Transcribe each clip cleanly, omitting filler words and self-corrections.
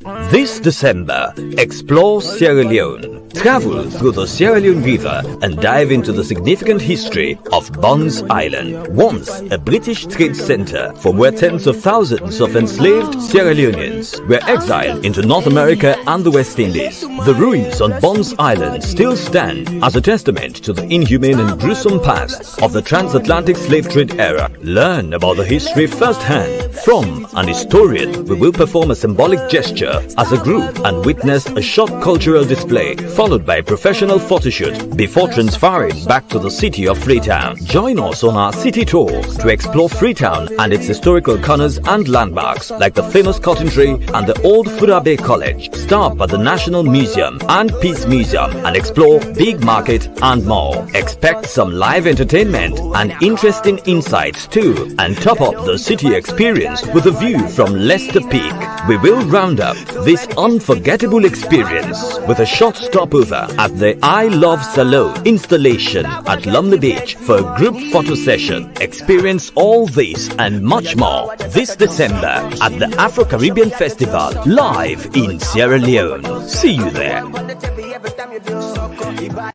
This December, explore Sierra Leone. Travel through the Sierra Leone River and dive into the significant history of Bonds Island, once a British trade center from where tens of thousands of enslaved Sierra Leoneans were exiled into North America and the West Indies. The ruins on Bonds Island still stand as a testament to the inhumane and gruesome past of the transatlantic slave trade era. Learn about the history firsthand from an historian. We will perform a symbolic gesture as a group and witness a short cultural display, followed by a professional photo shoot before transferring back to the city of Freetown. Join us on our city tour to explore Freetown and its historical corners and landmarks like the famous cotton tree and the old Furabe College. Stop at the National Museum and Peace Museum and explore Big Market and more. Expect some live entertainment and interesting insights too, and top up the city experience with a view from Leicester Peak. We will round up this unforgettable experience with a short stopover at the I Love Salon installation at Lumley Beach for a group photo session. Experience all this and much more this December at the Afro-Caribbean Festival live in Sierra Leone. See you there.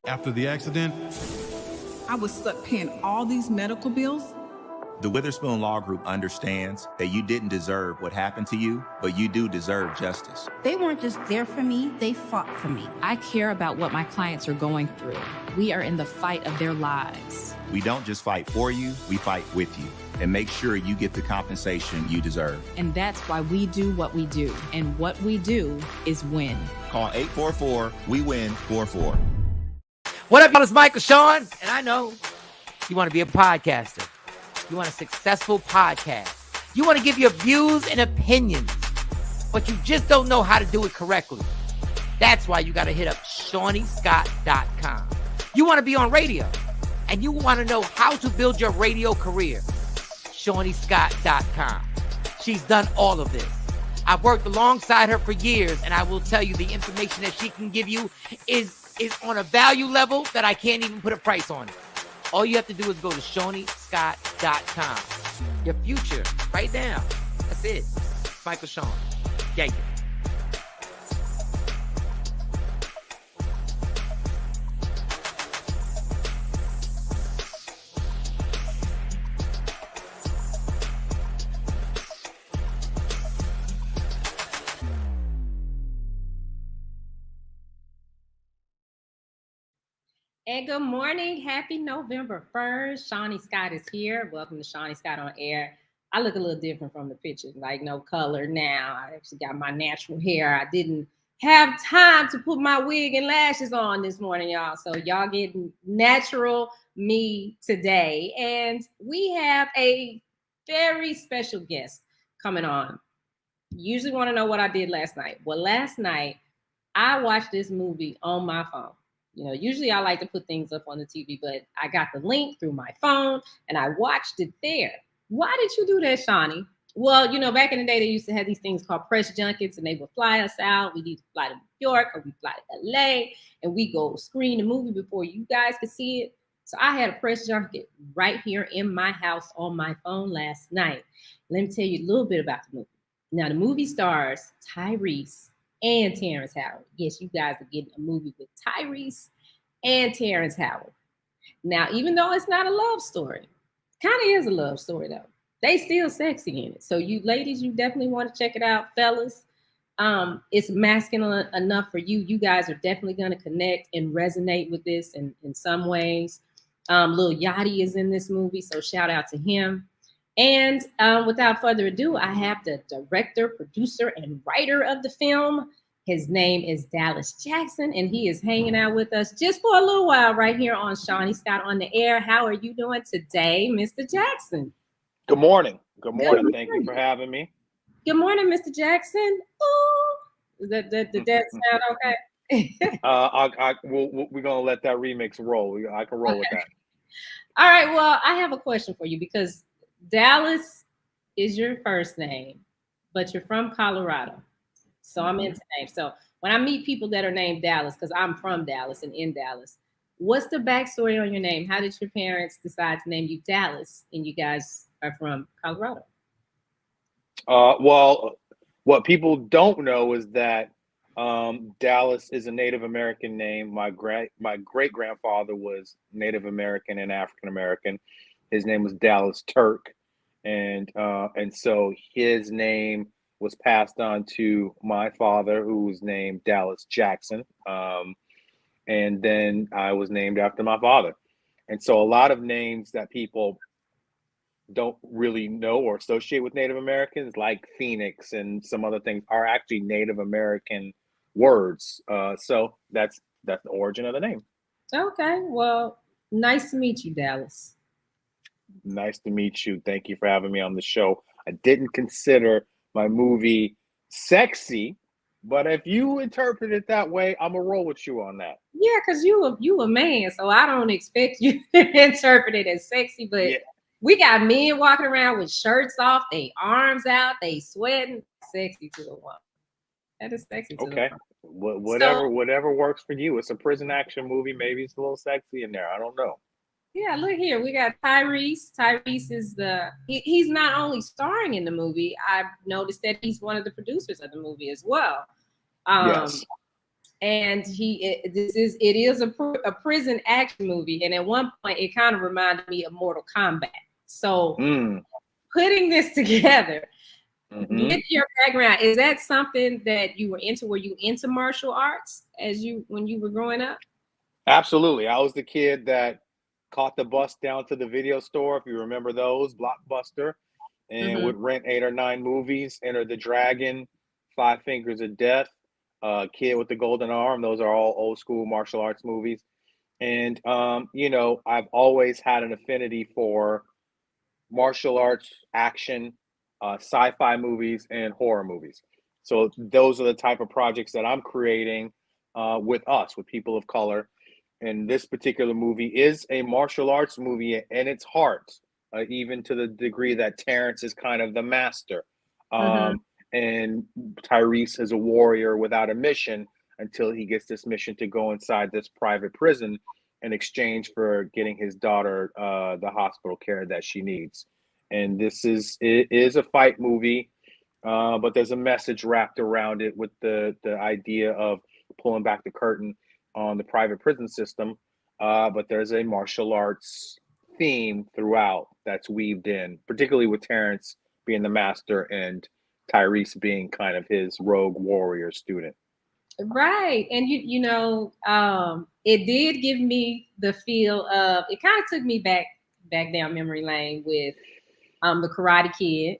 After the accident, I was stuck paying all these medical bills. The Witherspoon Law Group understands that you didn't deserve what happened to you, but you do deserve justice. They weren't just there for me, they fought for me. I care about what my clients are going through. We are in the fight of their lives. We don't just fight for you, we fight with you and make sure you get the compensation you deserve. And that's why we do what we do. And what we do is win. Call 844-WE-WIN-44. What up, y'all? It's Michael Sean, and I know you want to be a podcaster. You want a successful podcast. You want to give your views and opinions, but you just don't know how to do it correctly. That's why you got to hit up ShaniScott.com. You want to be on radio, and you want to know how to build your radio career. ShaniScott.com. She's done all of this. I've worked alongside her for years, and I will tell you the information that she can give you is on a value level that I can't even put a price on it. All you have to do is go to ShaniScott.com. Your future, right now. That's it. Michael Sean. Yeah. And good morning. Happy November 1st. Shani Scott is here. Welcome to Shani Scott on Air. I look a little different from the picture, like no color now. I actually got my natural hair. I didn't have time to put my wig and lashes on this morning, y'all. So y'all getting natural me today. And we have a very special guest coming on. You usually want to know what I did last night. Well, last night I watched this movie on my phone. You know, usually I like to put things up on the TV, but I got the link through my phone and I watched it there. Why did you do that, Shani? Well, you know, back in the day, they used to have these things called press junkets and they would fly us out. We need to fly to New York or we fly to LA and we go screen the movie before you guys could see it. So I had a press junket right here in my house on my phone last night. Let me tell you a little bit about the movie. Now, the movie stars Tyrese and Terrance Howard. Yes, you guys are getting a movie with Tyrese and Terrance Howard. Now, even though it's not a love story, kind of is a love story though. They still sexy in it. So you ladies, you definitely want to check it out, fellas. It's masculine enough for you. You guys are definitely going to connect and resonate with this in some ways. Lil Yachty is in this movie, so shout out to him. And without further ado, I have the director, producer, and writer of the film. His name is Dallas Jackson, and he is hanging out with us just for a little while right here on Shani Scott on the Air. How are you doing today, Mr. Jackson? Good morning. Good morning. Thank you for having me. Good morning, Mr. Jackson. Ooh. Did that sound okay? We're gonna let that remix roll. I can roll with that. All right. Well, I have a question for you because Dallas is your first name, but you're from Colorado. So I'm into names. So when I meet people that are named Dallas, because I'm from Dallas and in Dallas, what's the backstory on your name? How did your parents decide to name you Dallas and you guys are from Colorado? Well, What people don't know is that Dallas is a Native American name. My great grandfather was Native American and African American. His name was Dallas Turk, and so his name was passed on to my father, who was named Dallas Jackson, and then I was named after my father. And so a lot of names that people don't really know or associate with Native Americans, like Phoenix and some other things, are actually Native American words. So that's the origin of the name. Okay, well, nice to meet you, Dallas. Nice to meet you. Thank you for having me on the show. I didn't consider my movie sexy, but if you interpret it that way, I'm gonna roll with you on that. Yeah, because you a man, so I don't expect you to interpret it as sexy, but Yeah. we got men walking around with shirts off, they arms out, they sweating. Sexy to the woman. That is sexy to the Okay. woman. Whatever works for you. It's a prison action movie. Maybe it's a little sexy in there. I don't know. Yeah, look here. We got Tyrese. Tyrese is he's not only starring in the movie, I've noticed that he's one of the producers of the movie as well. Yes. And it is a prison action movie. And at one point, it kind of reminded me of Mortal Kombat. So putting this together with your background, is that something that you were into? Were you into martial arts when you were growing up? Absolutely. I was the kid that caught the bus down to the video store, if you remember those, Blockbuster, and would rent 8 or 9 movies. Enter the Dragon, Five Fingers of Death, Kid with the Golden Arm. Those are all old school martial arts movies. And, I've always had an affinity for martial arts, action, sci-fi movies, and horror movies. So those are the type of projects that I'm creating with people of color. And this particular movie is a martial arts movie in its heart, even to the degree that Terrance is kind of the master. And Tyrese is a warrior without a mission until he gets this mission to go inside this private prison in exchange for getting his daughter the hospital care that she needs. And it is a fight movie, but there's a message wrapped around it with the idea of pulling back the curtain on the private prison system. But there's a martial arts theme throughout that's weaved in, particularly with Terrance being the master and Tyrese being kind of his rogue warrior student. Right. And it did give me the feel of, it kind of took me back down memory lane with the Karate Kid.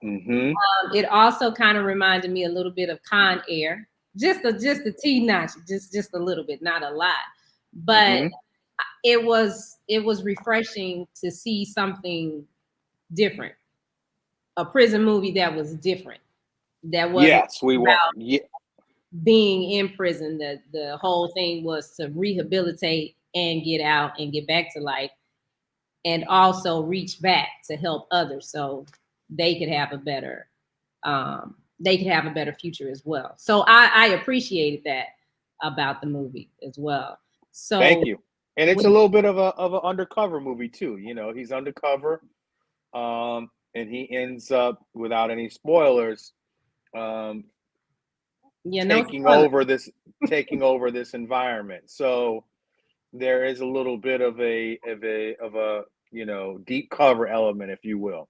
It also kind of reminded me a little bit of Con Air, just a T-notch, just a little bit, not a lot. But it was refreshing to see something different, a prison movie that was different. That wasn't being in prison. The whole thing was to rehabilitate and get out and get back to life, and also reach back to help others so they could have a better future as well. So I appreciated that about the movie as well. So thank you. And it's a little bit of an undercover movie too. He's undercover, and he ends up, without any spoilers, taking over this environment. So there is a little bit of a deep cover element, if you will.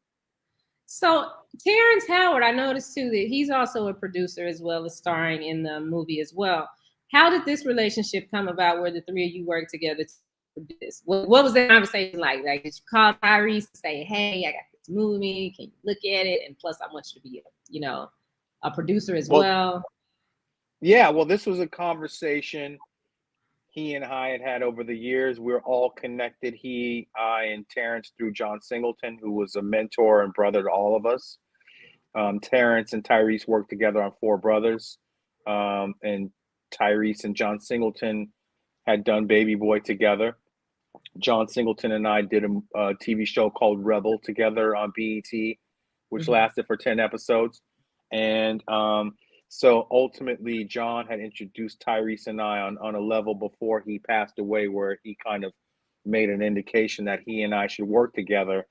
So Terrence Howard, I noticed too that he's also a producer as well as starring in the movie as well. How did this relationship come about where the three of you work together to do this? What was that conversation like? Like, did you call Tyrese and say, hey, I got this movie, can you look at it? And plus I want you to be a producer as well. Yeah, well, this was a conversation he and I had over the years. We're all connected, I, and Terrance, through John Singleton, who was a mentor and brother to all of us. Terrance and Tyrese worked together on Four Brothers, and Tyrese and John Singleton had done Baby Boy together. John Singleton and I did a TV show called Rebel together on BET, which lasted for 10 episodes. And so ultimately, John had introduced Tyrese and I on a level before he passed away, where he kind of made an indication that he and I should work together.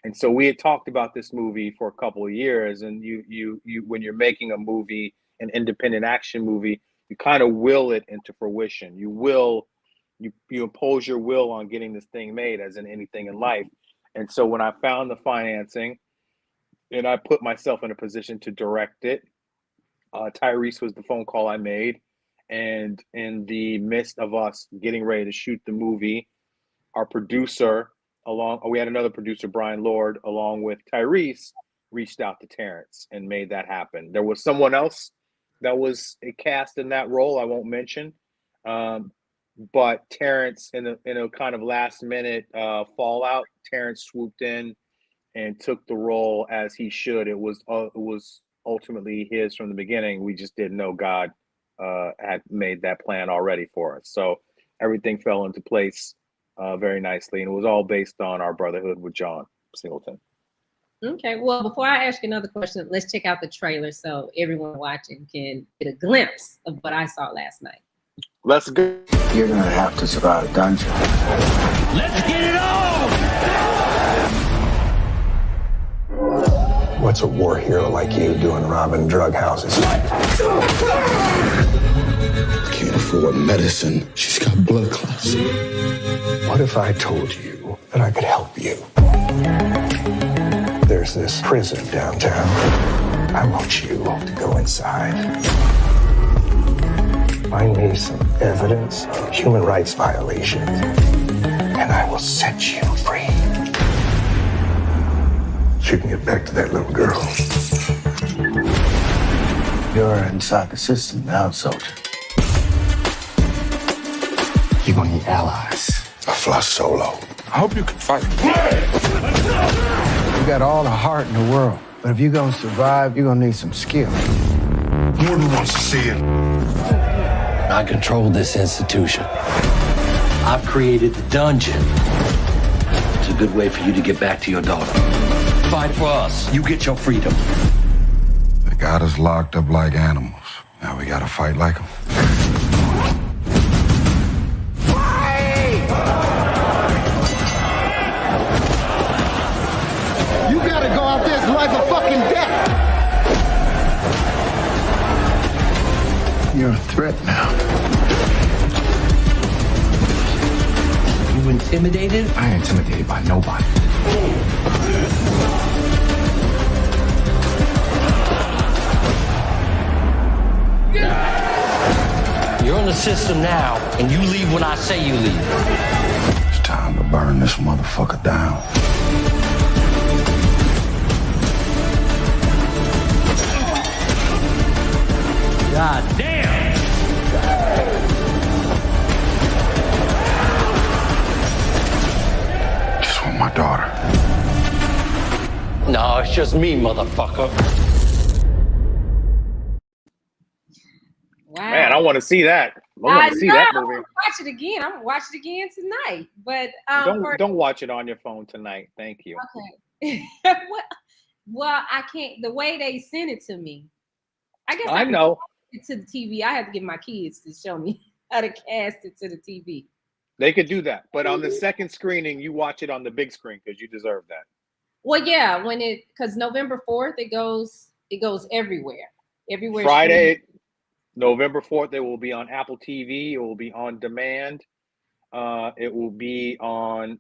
And so we had talked about this movie for a couple of years. And you when you're making a movie, an independent action movie, you kind of will it into fruition. You impose your will on getting this thing made, as in anything in life. And so when I found the financing and I put myself in a position to direct it, Tyrese was the phone call I made. And in the midst of us getting ready to shoot the movie, our producer, we had another producer, Brian Lord, along with Tyrese, reached out to Terrance and made that happen. There was someone else that was cast in that role I won't mention, but Terrance, in a kind of last minute fallout, Terrance swooped in and took the role as he should. It was ultimately his from the beginning. We just didn't know God had made that plan already for us. So everything fell into place very nicely, and it was all based on our brotherhood with John Singleton. Okay, well, before I ask you another question, let's check out the trailer so everyone watching can get a glimpse of what I saw last night. Let's go. You're gonna have to survive a dungeon. Let's get it on! What's a war hero like you doing robbing drug houses? Can't afford medicine. She's got blood clots. What if I told you that I could help you? There's this prison downtown. I want you to go inside. Find me some evidence of human rights violations, and I will set you free. So you can get back to that little girl. You're inside the system now, soldier. You're gonna need allies. I fly solo. I hope you can fight. You got all the heart in the world, but if you're gonna survive, you're gonna need some skill. Gordon wants to see it. I control this institution. I've created the dungeon. It's a good way for you to get back to your daughter. Fight for us. You get your freedom. They got us locked up like animals. Now we gotta fight like them. You gotta go out there like a fucking death. You're a threat now. You intimidated? I ain't intimidated by nobody. You're in the system now, and you leave when I say you leave. It's time to burn this motherfucker down. God damn! Just want my daughter. No, it's just me, motherfucker. Wow. Man, I want to see that. I want to see that movie. I'm gonna watch it again. I'm gonna watch it again tonight. But Don't watch it on your phone tonight. Thank you. Okay. Well, I can't. The way they sent it to me, I guess I know. It to the TV. I have to get my kids to show me how to cast it to the TV. They could do that, but on the second screening, you watch it on the big screen because you deserve that. Well, yeah, because November 4th it goes everywhere. Friday, November 4th, it will be on Apple TV. It will be on demand. It will be on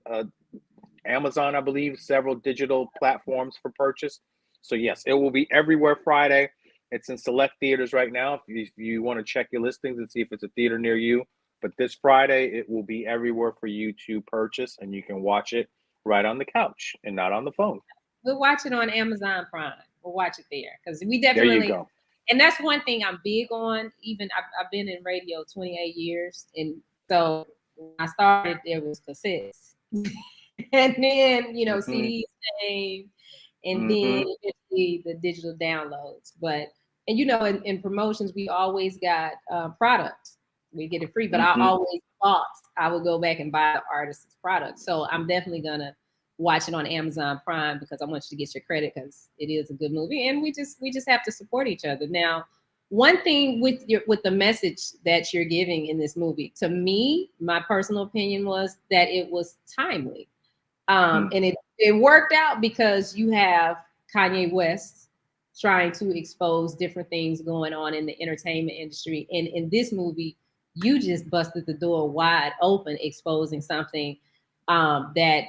Amazon, I believe, several digital platforms for purchase. So yes, it will be everywhere Friday. It's in select theaters right now. If you want to check your listings and see if it's a theater near you. But this Friday, it will be everywhere for you to purchase, and you can watch it right on the couch and not on the phone. We'll watch it on Amazon Prime. We'll watch it there because we definitely. There you go. And that's one thing I'm big on. Even I've been in radio 28 years, and so when I started, there was cassettes, and then CDs came, and then eventually the digital downloads. But in promotions, we always got products. We get it free, but I always thought I would go back and buy the artist's product. So I'm definitely gonna watch it on Amazon Prime because I want you to get your credit because it is a good movie, and we just have to support each other. Now, one thing with the message that you're giving in this movie, to me, my personal opinion was that it was timely. And it worked out because you have Kanye West trying to expose different things going on in the entertainment industry. And in this movie, you just busted the door wide open, exposing something that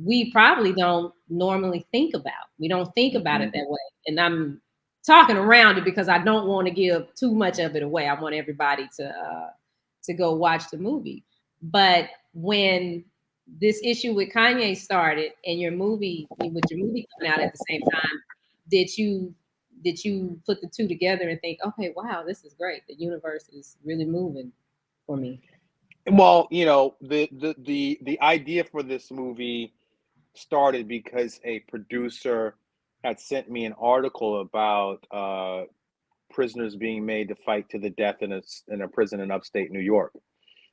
we probably don't normally think about. We don't think about it that way. And I'm talking around it because I don't want to give too much of it away. I want everybody to go watch the movie. But when this issue with Kanye started and your movie coming out at the same time, did you put the two together and think, okay, wow, this is great. The universe is really moving for me? Well, you know, the idea for this movie started because a producer had sent me an article about prisoners being made to fight to the death in a prison in upstate New York.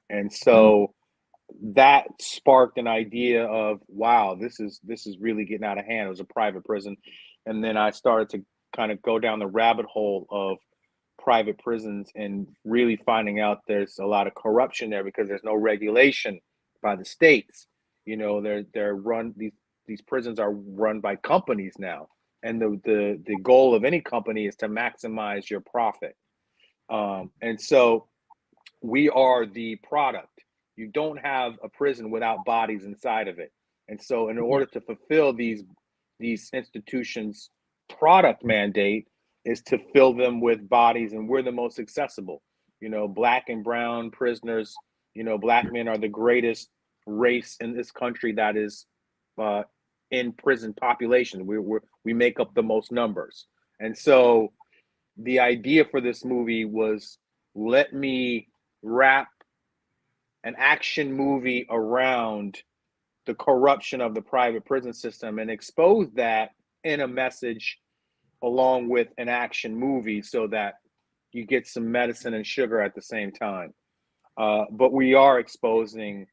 And so that sparked an idea of, wow, this is really getting out of hand. It was a private prison. And then I started to kind of go down the rabbit hole of private prisons and really finding out there's a lot of corruption there because there's no regulation by the states. You know, they're run, these prisons are run by companies now. And the goal of any company is to maximize your profit. And so we are the product. You don't have a prison without bodies inside of it. And so in order to fulfill these institutions' product mandate is to fill them with bodies, and we're the most accessible. You know, black and brown prisoners, you know, black men are the greatest race in this country that is in prison population. We make up the most numbers. And so the idea for this movie was, let me wrap an action movie around the corruption of the private prison system and expose that in a message along with an action movie so that you get some medicine and sugar at the same time. But we are exposing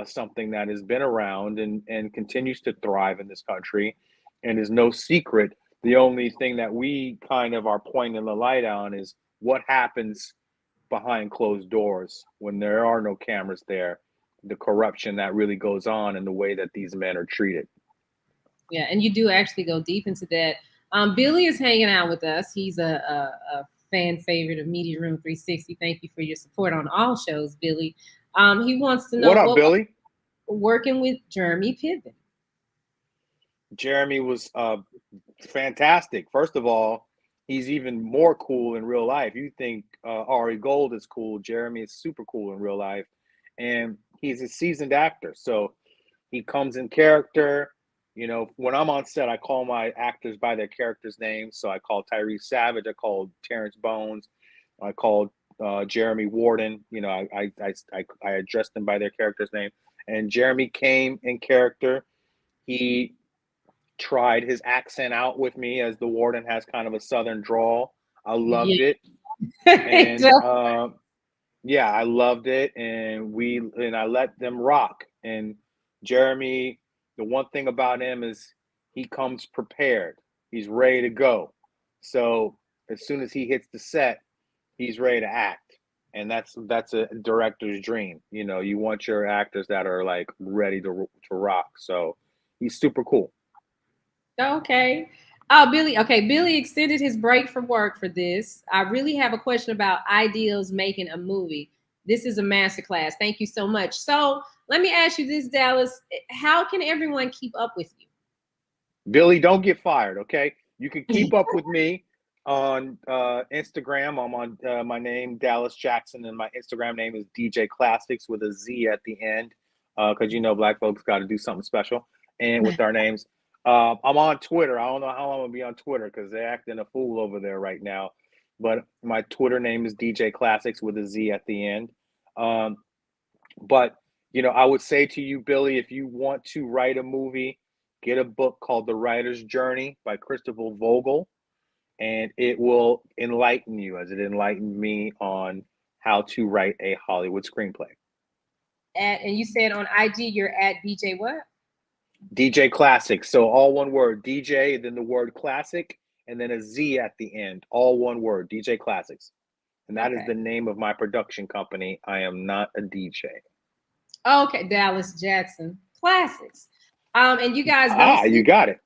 something that has been around and continues to thrive in this country and is no secret. The only thing that we kind of are pointing the light on is what happens behind closed doors when there are no cameras there, the corruption that really goes on and the way that these men are treated. Yeah, and you do actually go deep into that. Billy is hanging out with us. He's a fan favorite of Media Room 360. Thank you for your support on all shows, Billy. He wants to know what up, Billy? Working with Jeremy Piven. Jeremy was fantastic. First of all, he's even more cool in real life. You think Ari Gold is cool. Jeremy is super cool in real life. And he's a seasoned actor. So he comes in character. You know, when I'm on set, I call my actors by their characters' names. So I call Tyrese Savage. I called Terrance Bones. I called Jeremy Warden. You know, I addressed them by their character's name. And Jeremy came in character. He tried his accent out with me, as the warden has kind of a southern drawl. I loved it. And yeah, I loved it. And I let them rock. And Jeremy, the one thing about him is he comes prepared. He's ready to go. So as soon as he hits the set, he's ready to act. And that's a director's dream. You know, you want your actors that are like ready to rock. So he's super cool. Okay. Oh, Billy. Okay, Billy extended his break from work for this. I really have a question about ideals making a movie. This is a masterclass. Thank you so much. So let me ask you this, Dallas. How can everyone keep up with you? Billy, don't get fired, okay? You can keep up with me on Instagram. I'm on my name, Dallas Jackson, and my Instagram name is DJ Classics with a Z at the end, because you know black folks got to do something special and with our names. I'm on Twitter. I don't know how long I'm going to be on Twitter because they're acting a fool over there right now. But my Twitter name is DJ Classics with a Z at the end. But, you know, I would say to you, Billy, if you want to write a movie, get a book called The Writer's Journey by Christopher Vogel, and it will enlighten you as it enlightened me on how to write a Hollywood screenplay. And you said on IG, you're at DJ what? DJ Classic. So all one word, DJ, then the word classic, and then a Z at the end. All one word, DJ Classics. And that is the name of my production company. I am not a DJ. Okay, Dallas Jackson Classics. And you guys don't you got it.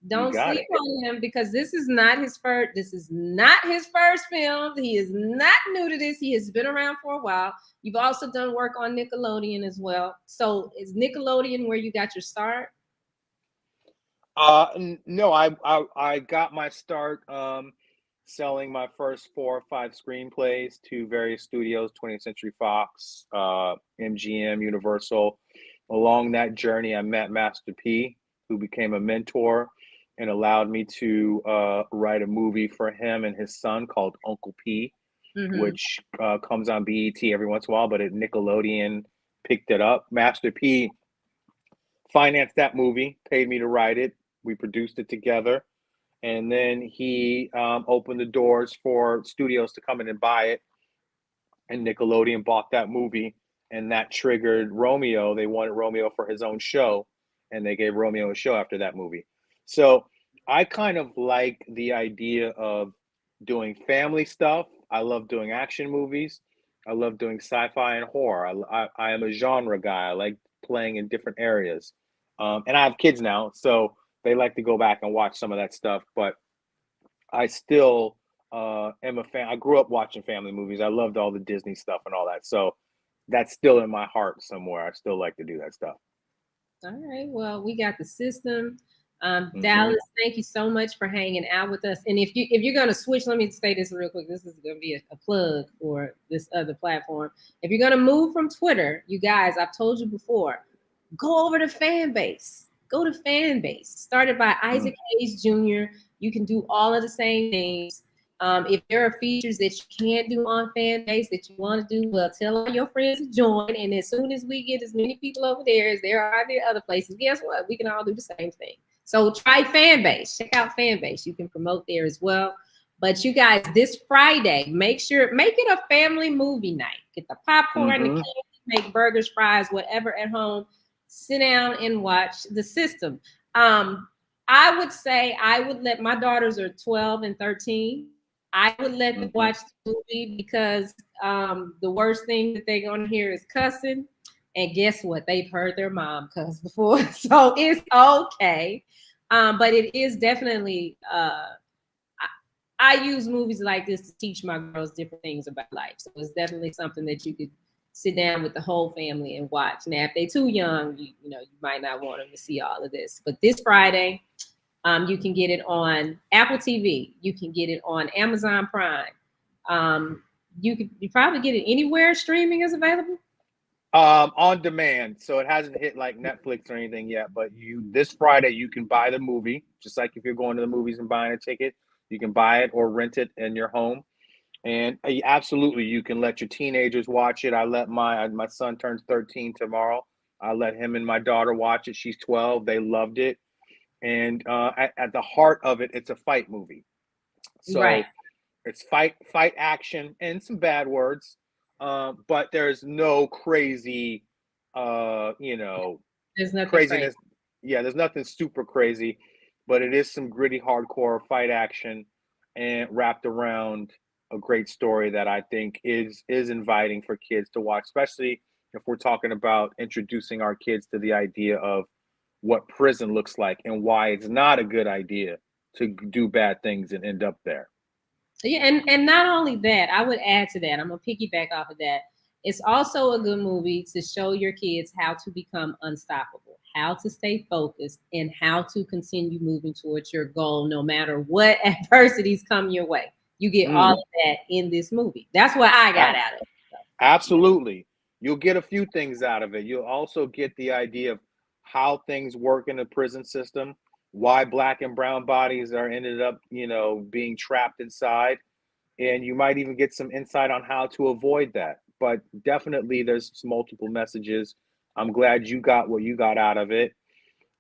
Don't sleep on him, because this is not his first. This is not his first film. He is not new to this. He has been around for a while. You've also done work on Nickelodeon as well. So is Nickelodeon where you got your start? No, I got my start selling my first 4 or 5 screenplays to various studios, 20th Century Fox, MGM, Universal. Along that journey, I met Master P, who became a mentor and allowed me to write a movie for him and his son called Uncle P, which comes on BET every once in a while, but Nickelodeon picked it up. Master P financed that movie, paid me to write it. We produced it together. And then he opened the doors for studios to come in and buy it. And Nickelodeon bought that movie, and that triggered Romeo. They wanted Romeo for his own show, and they gave Romeo a show after that movie. So I kind of like the idea of doing family stuff. I love doing action movies. I love doing sci-fi and horror. I am a genre guy. I like playing in different areas. And I have kids now, so they like to go back and watch some of that stuff. But I still am a fan. I grew up watching family movies. I loved all the Disney stuff and all that. So that's still in my heart somewhere. I still like to do that stuff. All right. Well, we got the system. Dallas, thank you so much for hanging out with us. And if you're gonna switch, let me say this real quick. This is gonna be a plug for this other platform. If you're gonna move from Twitter, you guys, I've told you before, go over to Fanbase. Go to Fanbase. Started by Isaac Hayes Jr. You can do all of the same things. If there are features that you can't do on Fanbase that you want to do, well, tell all your friends to join. And as soon as we get as many people over there as there are the other places, guess what? We can all do the same thing. So try Fanbase. Check out Fanbase. You can promote there as well. But you guys, this Friday, make it a family movie night. Get the popcorn, the candy, make burgers, fries, whatever at home. Sit down and watch The System. I would say I would let my daughters are 12 and 13. I would let them watch the movie because the worst thing that they're going to hear is cussing. And guess what? They've heard their mom cuss before. So it's okay. But it is definitely, I use movies like this to teach my girls different things about life. So it's definitely something that you could sit down with the whole family and watch. Now, if they're too young, you might not want them to see all of this. But this Friday, you can get it on Apple TV. You can get it on Amazon Prime. You probably get it anywhere streaming is available. On demand, so it hasn't hit like Netflix or anything yet. But this Friday you can buy the movie, just like if you're going to the movies and buying a ticket, you can buy it or rent it in your home. And absolutely, you can let your teenagers watch it. I let my son turns 13 tomorrow. I let him and my daughter watch it. She's 12. They loved it. And at the heart of it, it's a fight movie. So it's fight action and some bad words. But there's no crazy, there's nothing craziness. Crazy. Yeah, there's nothing super crazy, but it is some gritty, hardcore fight action and wrapped around a great story that I think is inviting for kids to watch, especially if we're talking about introducing our kids to the idea of what prison looks like and why it's not a good idea to do bad things and end up there. Yeah, and not only that, I would add to that, I'm going to piggyback off of that. It's also a good movie to show your kids how to become unstoppable, how to stay focused, and how to continue moving towards your goal no matter what adversities come your way. You get all of that in this movie. That's what I got out of it. So. Absolutely. You'll get a few things out of it. You'll also get the idea of how things work in the prison system, why Black and brown bodies are ended up, being trapped inside. And you might even get some insight on how to avoid that. But definitely there's multiple messages. I'm glad you got what you got out of it.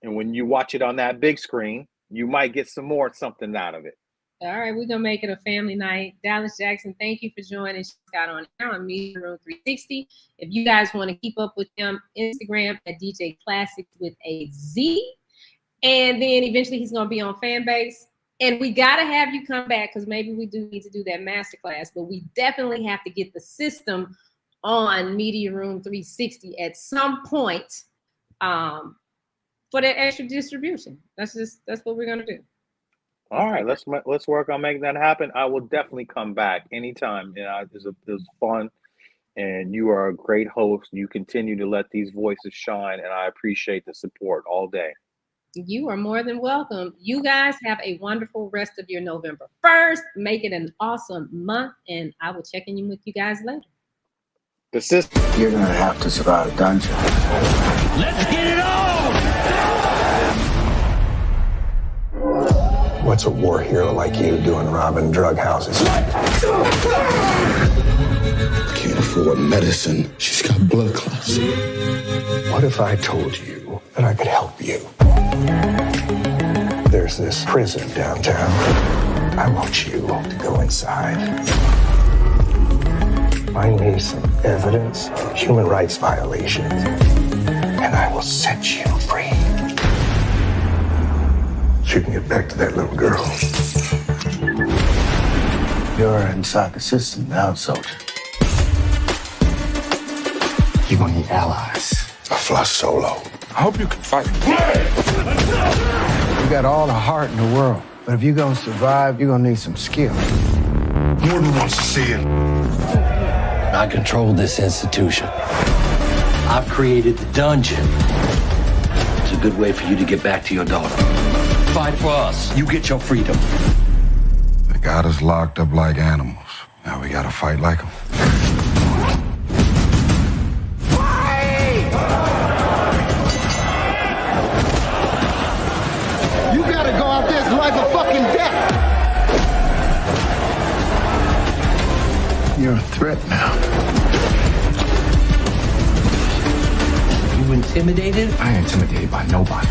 And when you watch it on that big screen, you might get something out of it. All right, we're going to make it a family night. Dallas Jackson, thank you for joining Scott on air on Media Room 360. If you guys want to keep up with him, Instagram at DJ Classics with a Z. And then eventually he's going to be on Fanbase. And we got to have you come back because maybe we do need to do that masterclass. But we definitely have to get the system on Media Room 360 at some point. for that extra distribution. That's what we're gonna do. All right, let's work on making that happen. I will definitely come back anytime. You know, it was fun, and you are a great host. You continue to let these voices shine, and I appreciate the support all day. You are more than welcome. You guys have a wonderful rest of your November 1st. Make it an awesome month, and I will check in with you guys later. The system. You're gonna have to survive a dungeon. Let's get it on! What's a war hero like you doing robbing drug houses? Can't afford medicine. She's got blood clots. What if I told you that I could help you? There's this prison downtown. I want you to go inside. Find me some evidence of human rights violations, and I will set you free. So you can get back to that little girl. You're inside the system now, soldier. You're gonna need allies. I fly solo. I hope you can fight. You got all the heart in the world, but if you're gonna survive, you're gonna need some skill. Morton wants to see it. I control this institution. I've created the dungeon. It's a good way for you to get back to your daughter. Fight for us. You get your freedom. They got us locked up like animals. Now we gotta fight like them. You gotta go out there like a fucking death. You're a threat now. You intimidated? I ain't intimidated by nobody.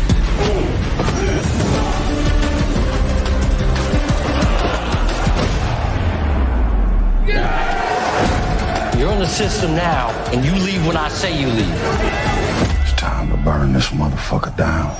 You're in the system now, and you leave when I say you leave. It's time to burn this motherfucker down.